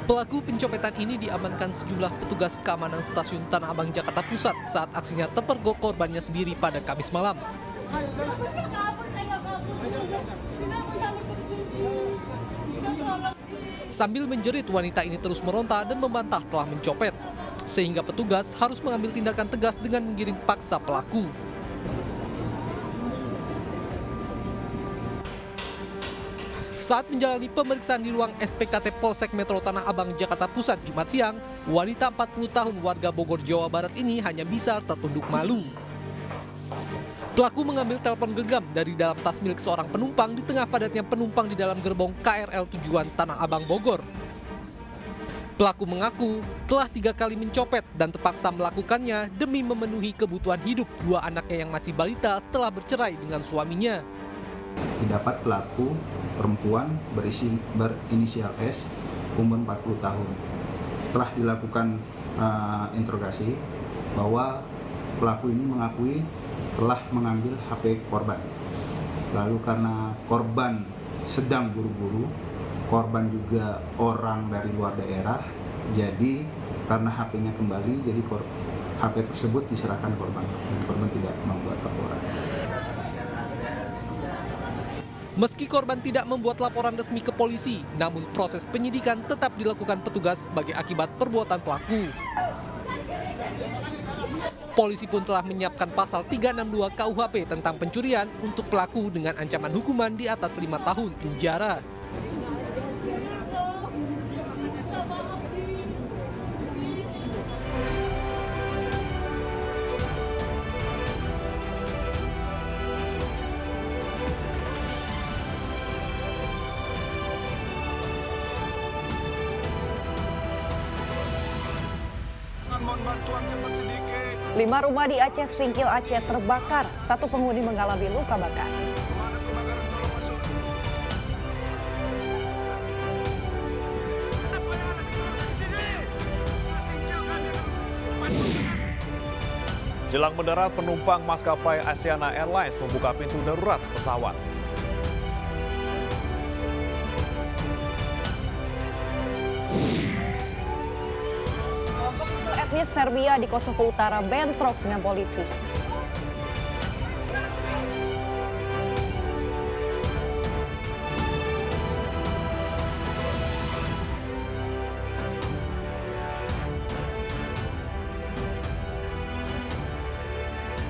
Pelaku pencopetan ini diamankan sejumlah petugas keamanan stasiun Tanah Abang, Jakarta Pusat saat aksinya terpergok korbannya sendiri pada Kamis malam. Sambil menjerit, wanita ini terus meronta dan membantah telah mencopet, sehingga petugas harus mengambil tindakan tegas dengan menggiring paksa pelaku. Saat menjalani pemeriksaan di ruang SPKT Polsek Metro Tanah Abang, Jakarta Pusat, Jumat siang, wanita 40 tahun warga Bogor, Jawa Barat ini hanya bisa tertunduk malu. Pelaku mengambil telepon genggam dari dalam tas milik seorang penumpang di tengah padatnya penumpang di dalam gerbong KRL tujuan Tanah Abang, Bogor. Pelaku mengaku telah 3 kali mencopet dan terpaksa melakukannya demi memenuhi kebutuhan hidup 2 anaknya yang masih balita setelah bercerai dengan suaminya. Didapat pelaku perempuan berinisial S, umur 40 tahun. Telah dilakukan interogasi bahwa pelaku ini mengakui telah mengambil HP korban. Lalu karena korban sedang buru-buru, korban juga orang dari luar daerah, jadi karena HP-nya kembali, jadi HP tersebut diserahkan korban dan korban tidak membuat laporan. Meski korban tidak membuat laporan resmi ke polisi, namun proses penyidikan tetap dilakukan petugas sebagai akibat perbuatan pelaku. Polisi pun telah menyiapkan pasal 362 KUHP tentang pencurian untuk pelaku dengan ancaman hukuman di atas 5 tahun penjara. Bantuan cepat sedikit. 5 rumah di Aceh Singkil, Aceh terbakar. 1 penghuni mengalami luka bakar. Pemadam kebakaran tolong masuk. Jelang mendarat, penumpang maskapai Asiana Airlines membuka pintu darurat pesawat. Etnis Serbia di Kosovo Utara bentrok dengan polisi.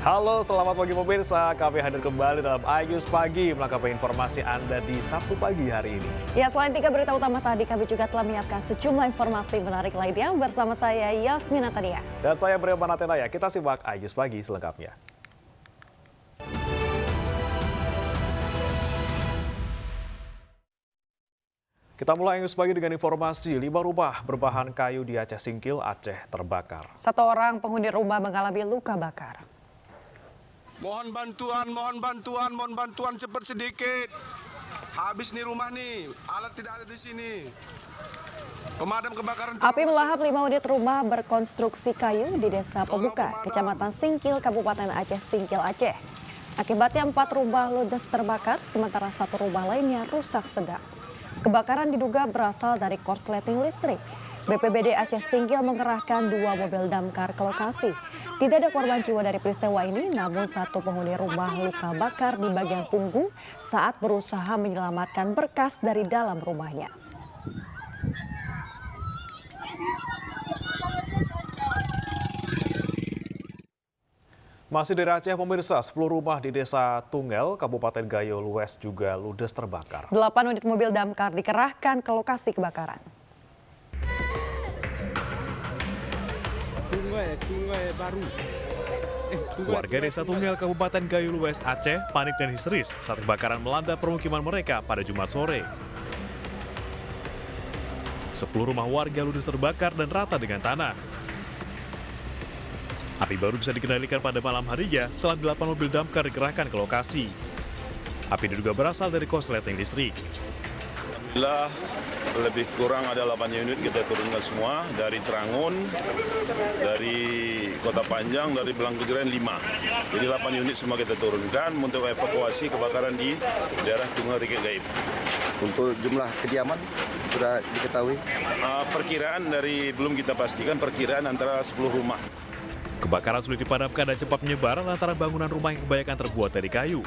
Halo, selamat pagi pemirsa. Kami hadir kembali dalam Ayus Pagi melengkapi informasi Anda di Sabtu pagi hari ini. Ya, selain 3 berita utama tadi, kami juga telah menyiapkan sejumlah informasi menarik lainnya bersama saya Yasmina Tania. Dan saya Brio Manatenaya. Kita simak Ayus Pagi selengkapnya. Kita mulai Ayus Pagi dengan informasi 5 rumah berbahan kayu di Aceh Singkil, Aceh terbakar. 1 orang penghuni rumah mengalami luka bakar. Mohon bantuan cepat sedikit. Habis nih rumah nih, alat tidak ada di sini. Pemadam kebakaran. Api melahap 5 unit rumah berkonstruksi kayu di Desa Pebuka, Kecamatan Singkil, Kabupaten Aceh Singkil, Aceh. Akibatnya 4 rumah ludes terbakar, sementara 1 rumah lainnya rusak sedang. Kebakaran diduga berasal dari korsleting listrik. BPBD Aceh Singkil mengerahkan 2 mobil damkar ke lokasi. Tidak ada korban jiwa dari peristiwa ini, namun 1 penghuni rumah luka bakar di bagian punggung saat berusaha menyelamatkan berkas dari dalam rumahnya. Masih dari Aceh pemirsa, 10 rumah di Desa Tungel, Kabupaten Gayo Lues juga ludes terbakar. 8 unit mobil damkar dikerahkan ke lokasi kebakaran. Warga Desa Tungel, Kabupaten Gayo Lues, Aceh panik dan histeris saat kebakaran melanda permukiman mereka pada Jumat sore. 10 rumah warga ludes terbakar dan rata dengan tanah. Api baru bisa dikendalikan pada malam harinya setelah 8 mobil damkar dikerahkan ke lokasi. Api diduga berasal dari korsleting listrik. Alhamdulillah lebih kurang ada 8 unit kita turunkan semua dari Trangun, dari Kota Panjang, dari Belangkegeren 5. Jadi 8 unit semua kita turunkan untuk evakuasi kebakaran di daerah Tungel Rikit Gaib. Untuk jumlah kediaman sudah diketahui? Perkiraan belum kita pastikan, perkiraan antara 10 rumah. Kebakaran sulit dipadamkan dan cepat menyebar lantaran bangunan rumah yang kebanyakan terbuat dari kayu.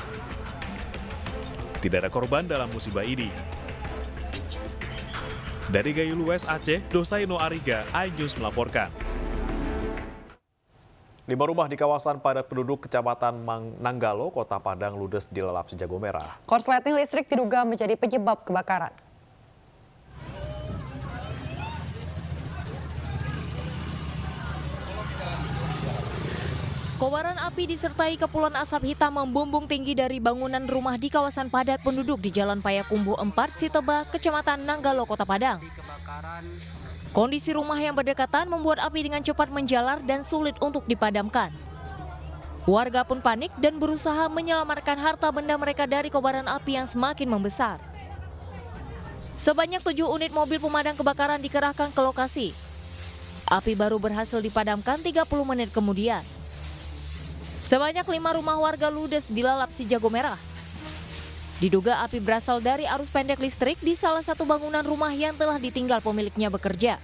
Tidak ada korban dalam musibah ini. Dari Gayo Lues, Aceh, Dosaino Ariga, iNews melaporkan. 5 rumah di kawasan padat penduduk Kecamatan Nanggalo, Kota Padang ludes dilalap si jago merah. Korsleting listrik diduga menjadi penyebab kebakaran. Kobaran api disertai kepulan asap hitam membumbung tinggi dari bangunan rumah di kawasan padat penduduk di Jalan Payakumbuh 4, Siteba, Kecamatan Nanggalo, Kota Padang. Kondisi rumah yang berdekatan membuat api dengan cepat menjalar dan sulit untuk dipadamkan. Warga pun panik dan berusaha menyelamatkan harta benda mereka dari kobaran api yang semakin membesar. Sebanyak 7 unit mobil pemadam kebakaran dikerahkan ke lokasi. Api baru berhasil dipadamkan 30 menit kemudian. Sebanyak 5 rumah warga ludes dilalap si jago merah. Diduga api berasal dari arus pendek listrik di salah satu bangunan rumah yang telah ditinggal pemiliknya bekerja.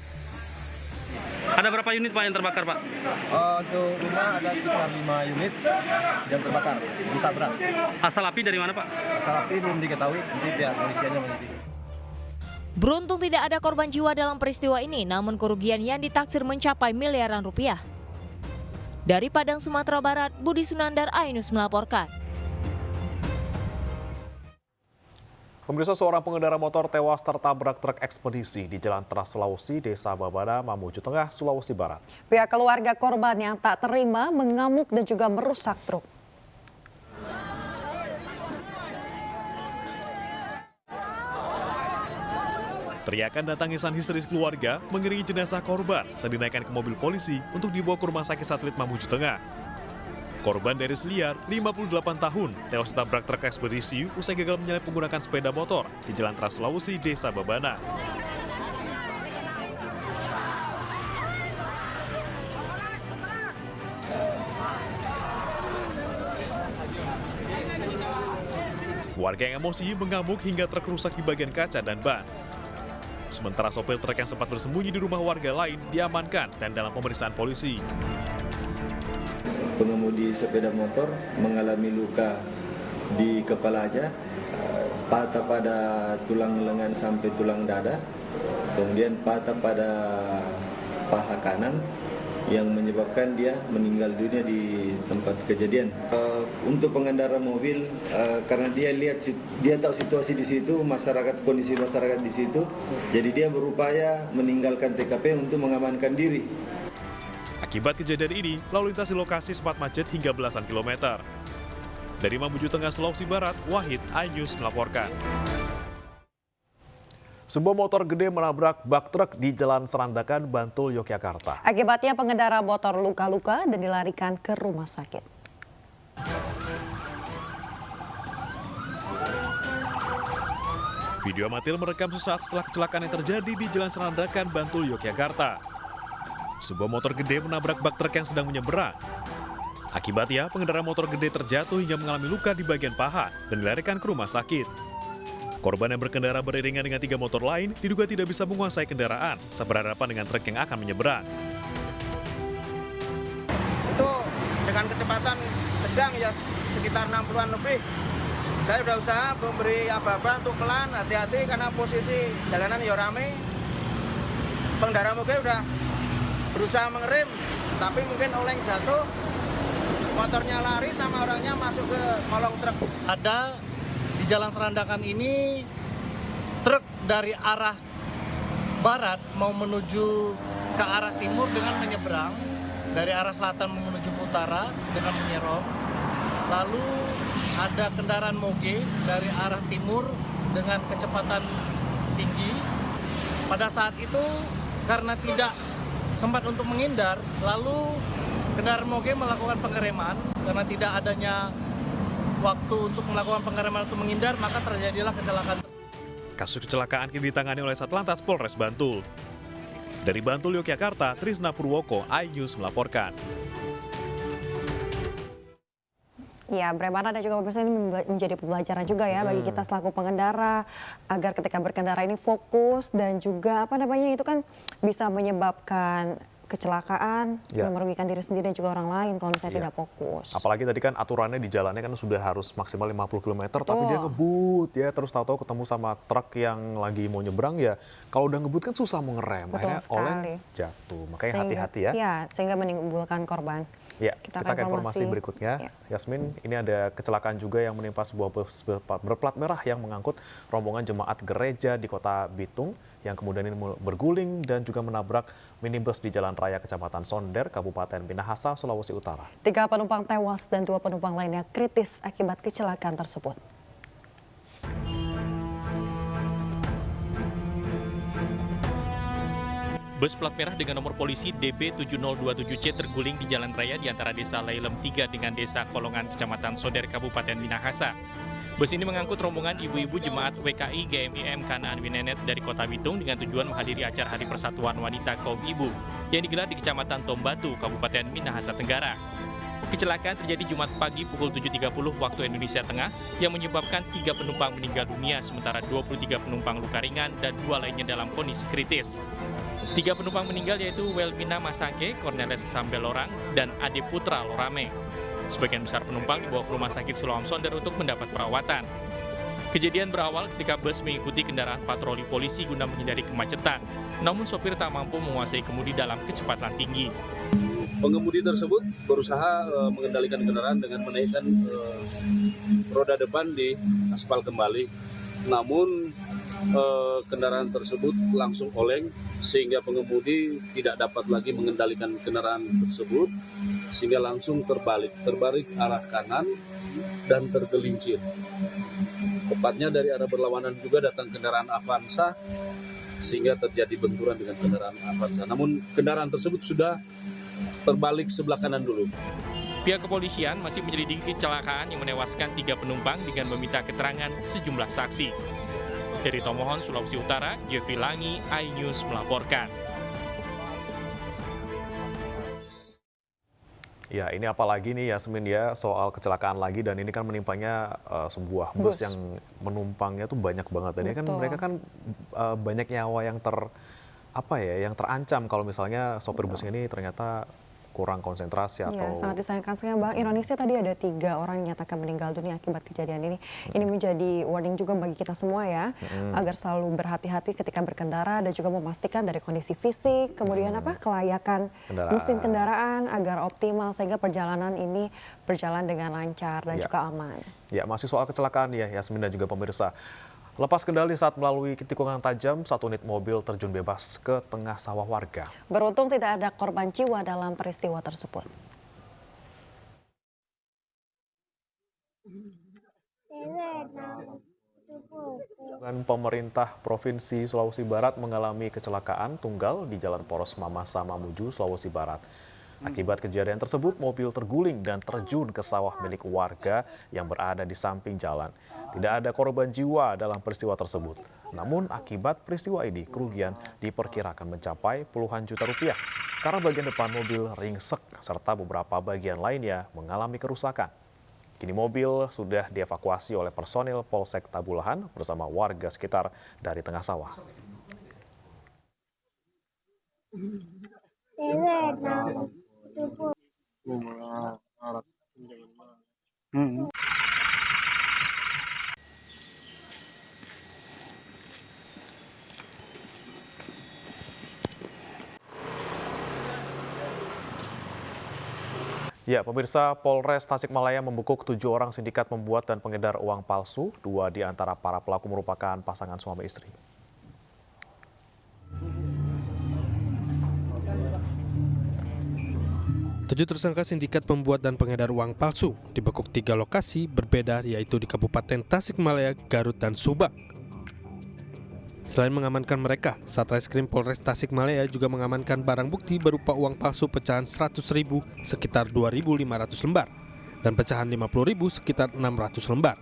Ada berapa unit Pak yang terbakar Pak? Untuk rumah ada sekitar 5 unit yang terbakar, rusak berat. Asal api dari mana Pak? Asal api belum diketahui, nanti pihak polisiannya menyelidiki. Beruntung tidak ada korban jiwa dalam peristiwa ini, namun kerugian yang ditaksir mencapai miliaran rupiah. Dari Padang, Sumatera Barat, Budi Sunandar, iNews melaporkan. Pemirsa, seorang pengendara motor tewas tertabrak truk ekspedisi di Jalan Trans Sulawesi, Desa Babada, Mamuju Tengah, Sulawesi Barat. Pihak keluarga korban yang tak terima mengamuk dan juga merusak truk. Teriakan dan tangisan histeris keluarga mengiringi jenazah korban saat dinaikkan ke mobil polisi untuk dibawa ke Rumah Sakit Satelit Mamuju Tengah. Korban dari Seliar, 58 tahun, tewas ditabrak truk ekspedisi usai gagal menyalip menggunakan sepeda motor di Jalan Trans Sulawesi, Desa Babana. Warga yang emosi mengamuk hingga truk rusak di bagian kaca dan ban. Sementara sopir truk yang sempat bersembunyi di rumah warga lain diamankan dan dalam pemeriksaan polisi. Pengemudi sepeda motor mengalami luka di kepalanya, patah pada tulang lengan sampai tulang dada, kemudian patah pada paha kanan yang menyebabkan dia meninggal dunia di tempat kejadian. Untuk pengendara mobil, karena dia tahu situasi di situ, kondisi masyarakat di situ, jadi dia berupaya meninggalkan TKP untuk mengamankan diri. Akibat kejadian ini, lalu lintas di lokasi sempat macet hingga belasan kilometer. Dari Mamuju Tengah, Sulawesi Barat, Wahid, iNews melaporkan. Sebuah motor gede menabrak bak truk di Jalan Serandakan, Bantul, Yogyakarta. Akibatnya pengendara motor luka-luka dan dilarikan ke rumah sakit. Video amatir merekam sesaat setelah kecelakaan yang terjadi di Jalan Serandakan, Bantul, Yogyakarta. Sebuah motor gede menabrak bak truk yang sedang menyeberang. Akibatnya, pengendara motor gede terjatuh hingga mengalami luka di bagian paha dan dilarikan ke rumah sakit. Korban yang berkendara beriringan dengan 3 motor lain diduga tidak bisa menguasai kendaraan saat berhadapan dengan truk yang akan menyeberang. Itu dengan kecepatan sedang ya sekitar 60-an lebih. Saya sudah usaha memberi aba-aba untuk pelan, hati-hati karena posisi jalanan ya rame. Pengendara moge udah berusaha mengerem, tapi mungkin oleng jatuh, motornya lari sama orangnya masuk ke kolong truk. Ada di Jalan Serandakan ini truk dari arah barat mau menuju ke arah timur dengan menyeberang, dari arah selatan menuju utara dengan menyerong. Lalu ada kendaraan moge dari arah timur dengan kecepatan tinggi. Pada saat itu karena tidak sempat untuk menghindar, lalu kendaraan moge melakukan pengereman karena tidak adanya waktu untuk melakukan pengereman untuk menghindar, maka terjadilah kecelakaan. Kasus kecelakaan kini ditangani oleh Satlantas Polres Bantul. Dari Bantul, Yogyakarta, Trisna Purwoko, iNews melaporkan. Ya, bagaimana dan juga pemirsa ini menjadi pembelajaran juga ya bagi kita selaku pengendara agar ketika berkendara ini fokus dan juga itu kan bisa menyebabkan kecelakaan yang merugikan diri sendiri dan juga orang lain kalau misalnya tidak fokus. Apalagi tadi kan aturannya di jalannya kan sudah harus maksimal 50 km, tapi dia ngebut ya, terus tahu-tahu ketemu sama truk yang lagi mau nyebrang ya, kalau udah ngebut kan susah mau ngerem, akhirnya oleng jatuh. Makanya hati-hati ya. Ya, sehingga menimbulkan korban. Ya, kita ke informasi berikutnya. Yasmin, ini ada kecelakaan juga yang menimpa sebuah bus berplat merah yang mengangkut rombongan jemaat gereja di Kota Bitung yang kemudian ini berguling dan juga menabrak minibus di Jalan Raya Kecamatan Sonder, Kabupaten Minahasa, Sulawesi Utara. 3 penumpang tewas dan 2 penumpang lainnya kritis akibat kecelakaan tersebut. Bus plat merah dengan nomor polisi DB7027C terguling di jalan raya di antara desa Lailem 3 dengan desa Kolongan, Kecamatan Sonder, Kabupaten Minahasa. Bus ini mengangkut rombongan ibu-ibu jemaat WKI GMIM Kanaan Winenet dari Kota Bitung dengan tujuan menghadiri acara Hari Persatuan Wanita Kaum Ibu yang digelar di Kecamatan Tombatu, Kabupaten Minahasa Tenggara. Kecelakaan terjadi Jumat pagi pukul 7.30 waktu Indonesia Tengah yang menyebabkan 3 penumpang meninggal dunia sementara 23 penumpang luka ringan dan 2 lainnya dalam kondisi kritis. 3 penumpang meninggal yaitu Welmina Masake, Cornelis Sambelorang, dan Ade Putra Lorame. Sebagian besar penumpang dibawa ke Rumah Sakit Siloam Sonder untuk mendapat perawatan. Kejadian berawal ketika bus mengikuti kendaraan patroli polisi guna menghindari kemacetan, namun sopir tak mampu menguasai kemudi dalam kecepatan tinggi. Pengemudi tersebut berusaha mengendalikan kendaraan dengan menaikkan roda depan di aspal kembali. Namun kendaraan tersebut langsung oleng sehingga pengemudi tidak dapat lagi mengendalikan kendaraan tersebut sehingga langsung terbalik arah kanan dan tergelincir. Tepatnya dari arah berlawanan juga datang kendaraan Avanza sehingga terjadi benturan dengan kendaraan Avanza. Namun kendaraan tersebut sudah terbalik sebelah kanan dulu. Pihak kepolisian masih menyelidiki kecelakaan yang menewaskan 3 penumpang dengan meminta keterangan sejumlah saksi. Dari Tomohon, Sulawesi Utara, Jeffrey Langi, iNews melaporkan. Ya, ini apalagi nih Yasmin ya, soal kecelakaan lagi dan ini kan menimpanya sebuah bus yang menumpangnya tuh banyak banget. Dan ini kan mereka kan banyak nyawa yang yang terancam kalau misalnya sopir busnya ini ternyata kurang konsentrasi atau... Ya, sangat disayangkan sekali. Bang, Indonesia tadi ada 3 orang yang dinyatakan meninggal dunia akibat kejadian ini. Ini menjadi warning juga bagi kita semua ya, agar selalu berhati-hati ketika berkendara dan juga memastikan dari kondisi fisik, kemudian kelayakan mesin kendaraan agar optimal sehingga perjalanan ini berjalan dengan lancar dan juga aman. Ya, masih soal kecelakaan ya Yasmin dan juga pemirsa. Lepas kendali saat melalui tikungan tajam, 1 unit mobil terjun bebas ke tengah sawah warga. Beruntung tidak ada korban jiwa dalam peristiwa tersebut. Dan pemerintah Provinsi Sulawesi Barat mengalami kecelakaan tunggal di Jalan Poros Mamasa Mamuju, Sulawesi Barat. Akibat kejadian tersebut, mobil terguling dan terjun ke sawah milik warga yang berada di samping jalan. Tidak ada korban jiwa dalam peristiwa tersebut. Namun akibat peristiwa ini, kerugian diperkirakan mencapai puluhan juta rupiah karena bagian depan mobil ringsek serta beberapa bagian lainnya mengalami kerusakan. Kini mobil sudah dievakuasi oleh personil Polsek Tabulahan bersama warga sekitar dari tengah sawah. Ya, pemirsa, Polres Tasikmalaya membekuk 7 orang sindikat membuat dan pengedar uang palsu. 2 di antara para pelaku merupakan pasangan suami istri. Tujuh tersangka sindikat pembuat dan pengedar uang palsu dibekuk 3 lokasi berbeda, yaitu di Kabupaten Tasikmalaya, Garut, dan Subang. Selain mengamankan mereka, Satreskrim Polres Tasikmalaya juga mengamankan barang bukti berupa uang palsu pecahan 100.000 sekitar 2.500 lembar dan pecahan 50.000 sekitar 600 lembar.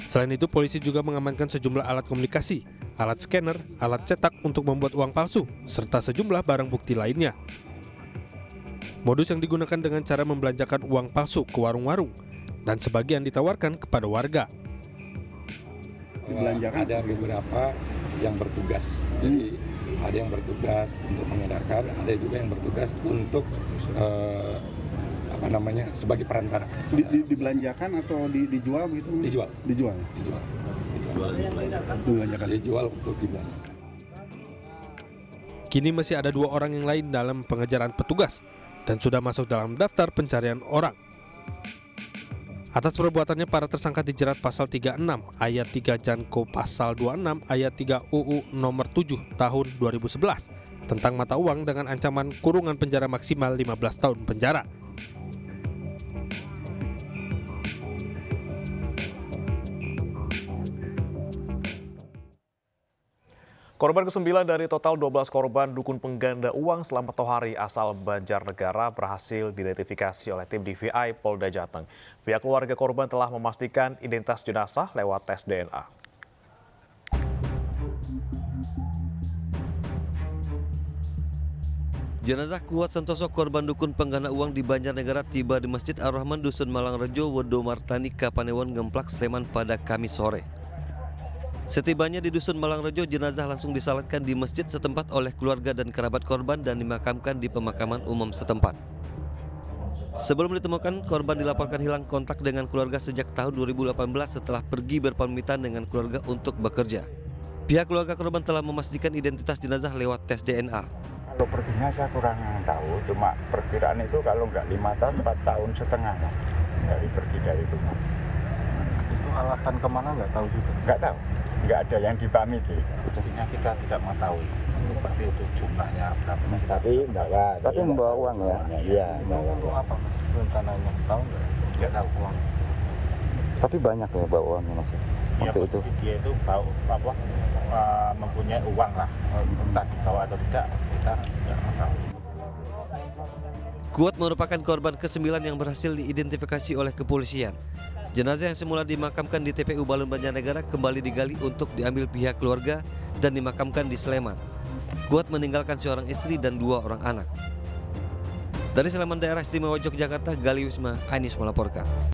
Selain itu, polisi juga mengamankan sejumlah alat komunikasi, alat scanner, alat cetak untuk membuat uang palsu, serta sejumlah barang bukti lainnya. Modus yang digunakan dengan cara membelanjakan uang palsu ke warung-warung dan sebagian ditawarkan kepada warga. Dibelanjakan ada beberapa yang bertugas. Jadi ada yang bertugas untuk mengedarkan, ada juga yang bertugas untuk sebagai perantara. Dibelanjakan atau dijual begitu? Dijual untuk dibelanjakan. Kini masih ada 2 orang yang lain dalam pengejaran petugas dan sudah masuk dalam daftar pencarian orang. Atas perbuatannya, para tersangka dijerat pasal 36 ayat 3 Janko pasal 26 ayat 3 UU nomor 7 tahun 2011 tentang mata uang dengan ancaman kurungan penjara maksimal 15 tahun penjara. Korban ke-9 dari total 12 korban dukun pengganda uang Slamet Tohari asal Banjarnegara berhasil diidentifikasi oleh tim DVI Polda Jateng. Pihak keluarga korban telah memastikan identitas jenazah lewat tes DNA. Jenazah Kuat Santoso, korban dukun pengganda uang di Banjarnegara, tiba di Masjid Ar-Rahman Dusun Malangrejo, Wedo Martani, Kapanewon, Gemplak, Sleman pada Kamis sore. Setibanya di Dusun Malangrejo, jenazah langsung disalatkan di masjid setempat oleh keluarga dan kerabat korban dan dimakamkan di pemakaman umum setempat. Sebelum ditemukan, korban dilaporkan hilang kontak dengan keluarga sejak tahun 2018 setelah pergi berpamitan dengan keluarga untuk bekerja. Pihak keluarga korban telah memastikan identitas jenazah lewat tes DNA. Kalau perginya saya kurang tahu, cuma perkiraan itu kalau nggak 5 tahun, 4 tahun setengah lah dari pergi dari rumah. Itu alasan kemana nggak tahu juga? Nggak tahu, nggak ada yang dipamiti. Jadinya kita tidak mau tahu seperti itu jumlahnya berapa. Tapi membawa uang ya? Iya. Untuk apa mas? Rencananya tahu nggak? Nggak tahu uang. Tapi banyak ya bawa uangnya mas? Waktu itu dia itu mempunyai uang lah, entah dibawa atau tidak, kita tidak tahu. Kuat merupakan korban ke-9 yang berhasil diidentifikasi oleh kepolisian. Jenazah yang semula dimakamkan di TPU Balun Banjarnegara kembali digali untuk diambil pihak keluarga dan dimakamkan di Sleman. Kuat meninggalkan seorang istri dan 2 orang anak. Dari Sleman, Daerah Istimewa Yogyakarta, Gali Wisma, Ainis melaporkan.